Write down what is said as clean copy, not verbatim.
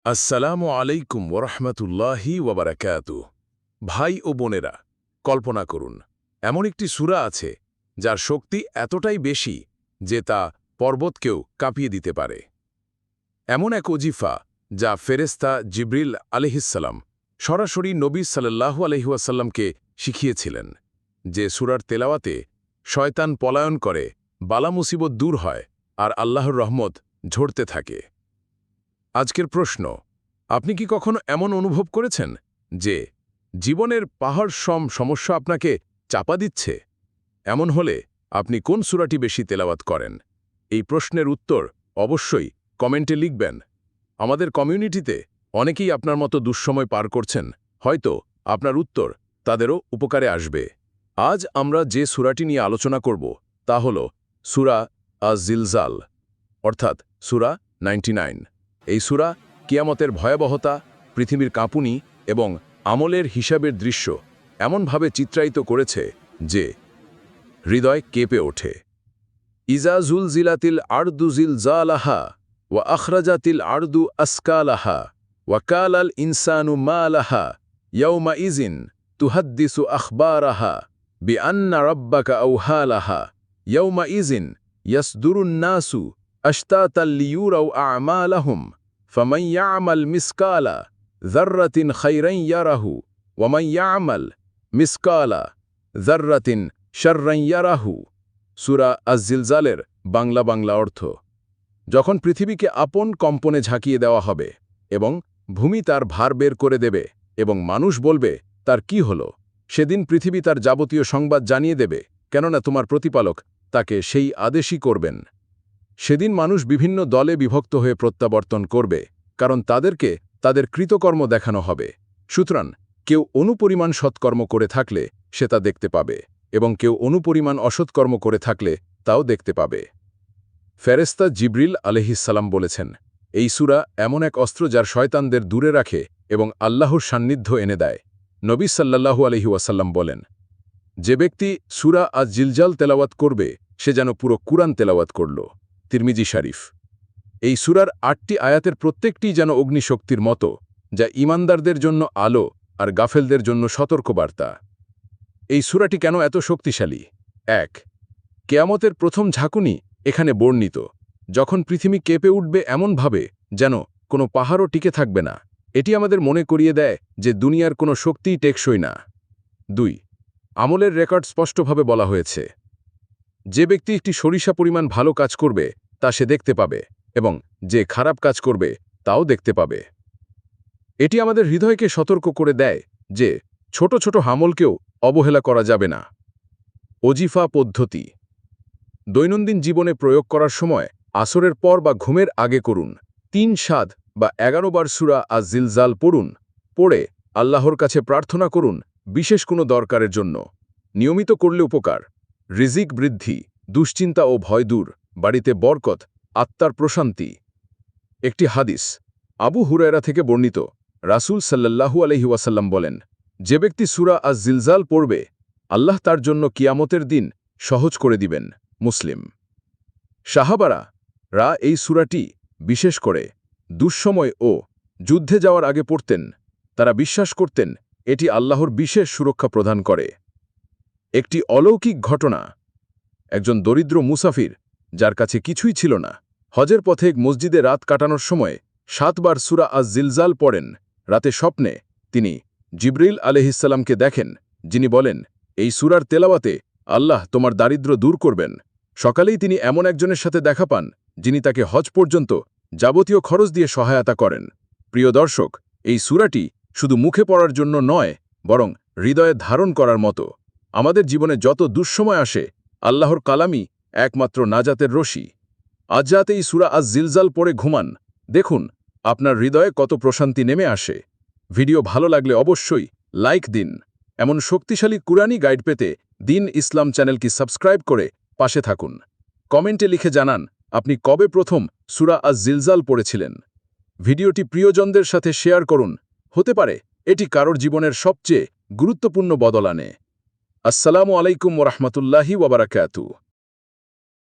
আসসালামু আলাইকুম ওরহমতুল্লাহি ওয়াবারাকাতু। ভাই ও বোনেরা, কল্পনা করুন, এমন একটি সূরা আছে যার শক্তি এতটাই বেশি যে তা পর্বতকেও কাঁপিয়ে দিতে পারে। এমন এক ওজিফা যা ফেরেশতা জিবরিল আলাইহিসসালাম সরাসরি নবী সাল্লাল্লাহু আলাইহি ওয়াসাল্লামকে শিখিয়েছিলেন, যে সূরার তেলাওয়াতে শয়তান পলায়ন করে, বালা মুসিবত দূর হয় আর আল্লাহর রহমত ঝরতে থাকে। আজকের প্রশ্ন, আপনি কি কখনো এমন অনুভব করেছেন যে জীবনের পাহাড় সমস্যা আপনাকে চাপা দিচ্ছে? এমন হলে আপনি কোন সূরাটি বেশি তেলাওয়াত করেন? এই প্রশ্নের উত্তর অবশ্যই কমেন্টে লিখবেন। আমাদের কমিউনিটিতে অনেকেই আপনার মতো দুঃসময় পার করছেন, হয়তো আপনার উত্তর তাদেরও উপকারে আসবে। আজ আমরা যে সূরাটি নিয়ে আলোচনা করব তা হল সূরা আজ-জিলজাল, অর্থাৎ সূরা 99। এই সূরা কিয়ামতের ভয়াবহতা, পৃথিবীর কাঁপুনি এবং আমলের হিসাবের দৃশ্য এমনভাবে চিত্রায়িত করেছে যে হৃদয় কেঁপে ওঠে। ইজা জুলজিলাতিল আরদু জিলজালাহা ওয়া আখরাজাতিল আরদু আসকালাহা ওয়া কালাল ইনসানু মা লাহা ইয়াউমা ইজিন তুহাদ্দিসু আখবারাহা বিআন্না রাব্বাকা আওহালাহা ইয়াউমা ইজিন ইয়াসদুরুন নাসু আশতাতাল লিয়ুরাউ আ'মালাহুম فمن يعمل مثقال ذرة خيرا يره ومن يعمل مثقال ذرة شرا يره। সূরা আজ-জিলজালের বাংলা অর্থ: যখন পৃথিবীকে আপন কম্পনে ঝাঁকিয়ে দেওয়া হবে এবং ভূমি তার ভার বের করে দেবে এবং মানুষ বলবে তার কি হলো, সেদিন পৃথিবী তার যাবতীয় সংবাদ জানিয়ে দেবে, কেননা তোমার প্রতিপালক তাকে সেই আদেশই করবেন। সেদিন মানুষ বিভিন্ন দলে বিভক্ত হয়ে প্রত্যাবর্তন করবে, কারণ তাদেরকে তাদের কৃতকর্ম দেখানো হবে। সুতরাং কেউ অনুপরিমাণ সৎকর্ম করে থাকলে সে তা দেখতে পাবে, এবং কেউ অনুপরিমাণ অসৎকর্ম করে থাকলে তাও দেখতে পাবে। ফেরেশতা জিবরিল আলাইহিসসালাম বলেছেন, এই সূরা এমন এক অস্ত্র যার শয়তানদের দূরে রাখে এবং আল্লাহর সান্নিধ্য এনে দেয়। নবী সাল্লাল্লাহু আলাইহি ওয়াসাল্লাম বলেন, যে ব্যক্তি সূরা আজ-জিলজাল তেলাওয়াত করবে সে যেন পুরো কুরআন তেলাওয়াত করল। তিরমিজি শরীফ। এই সূরার ৮টি আয়াতের প্রত্যেকটি যেন অগ্নিশক্তির মতো, যা ঈমানদারদের জন্য আলো আর গাফেলদের জন্য সতর্কবার্তা। এই সূরাটি কেন এত শক্তিশালী? ১. কিয়ামতের প্রথম ঝাঁকুনি এখানে বর্ণিত, যখন পৃথিবী কেঁপে উঠবে এমনভাবে যেন কোনো পাহাড়ও টিকে থাকবে না। এটি আমাদের মনে করিয়ে দেয় যে দুনিয়ার কোনো শক্তিই টেকসই না। ২. আমলের রেকর্ড স্পষ্টভাবে বলা হয়েছে। যে ব্যক্তি একটি সরিষা পরিমাণ ভালো কাজ করবে তা সে দেখতে পাবে, এবং যে খারাপ কাজ করবে তাও দেখতে পাবে। এটি আমাদের হৃদয়কে সতর্ক করে দেয় যে ছোট ছোট আমলকেও অবহেলা করা যাবে না। ওজিফা পদ্ধতি: দৈনন্দিন জীবনে প্রয়োগ করার সময় আসরের পর বা ঘুমের আগে করুন। ৩, ৭ বা ১১ বার সূরা আজ-জিলজাল পড়ুন। পড়ে আল্লাহর কাছে প্রার্থনা করুন বিশেষ কোনো দরকারের জন্য। নিয়মিত করলে উপকার: রিজিক বৃদ্ধি, দুশ্চিন্তা ও ভয় দূর, বাড়িতে বরকত, আত্মার প্রশান্তি। একটি হাদিস আবু হুরায়রা থেকে বর্ণিত, রাসূল সাল্লাল্লাহু আলাইহি ওয়াসাল্লাম বলেন, যে ব্যক্তি সূরা আজ-জিলজাল পড়বে আল্লাহ তার জন্য কিয়ামতের দিন সহজ করে দিবেন। মুসলিম। সাহাবারা এই সূরাটি বিশেষ করে দুঃসময় ও যুদ্ধে যাওয়ার আগে পড়তেন। তারা বিশ্বাস করতেন এটি আল্লাহর বিশেষ সুরক্ষা প্রদান করে। একটি অলৌকিক ঘটনা: একজন দরিদ্র মুসাফির যার কাছে কিছুই ছিল না, হজের পথে এক মসজিদে রাত কাটানোর সময় ৭ বার সূরা আজ-জিলজাল পড়েন। রাতে স্বপ্নে তিনি জিবরিল আলাইহিসসালামকে দেখেন, যিনি বলেন, এই সূরার তেলাওয়াতে আল্লাহ তোমার দারিদ্র্য দূর করবেন। সকালেই তিনি এমন একজনের সাথে দেখা পান যিনি তাকে হজ পর্যন্ত যাবতীয় খরচ দিয়ে সহায়তা করেন। প্রিয় দর্শক, এই সূরাটি শুধু মুখে পড়ার জন্য নয়, বরং হৃদয়ে ধারণ করার মতো। আমাদের জীবনে যত দুঃসময় আসে, আল্লাহর কালামই একমাত্র নাজাতের রশি। আজ রাতে এই সূরা আজ-জিলজাল পড়ে ঘুমান, দেখুন আপনার হৃদয়ে কত প্রশান্তি নেমে আসে। ভিডিও ভালো লাগলে অবশ্যই লাইক দিন। এমন শক্তিশালী কুরআনি গাইড পেতে দিন ইসলাম চ্যানেলটি সাবস্ক্রাইব করে পাশে থাকুন। কমেন্টে লিখে জানান আপনি কবে প্রথম সূরা আজ-জিলজাল পড়েছিলেন। ভিডিওটি প্রিয়জনদের সাথে শেয়ার করুন, হতে পারে এটি কারোর জীবনের সবচেয়ে গুরুত্বপূর্ণ বদল আনে। আসসালামু আলাইকুম ওয়া রাহমাতুল্লাহি ওয়া বারাকাতুহু।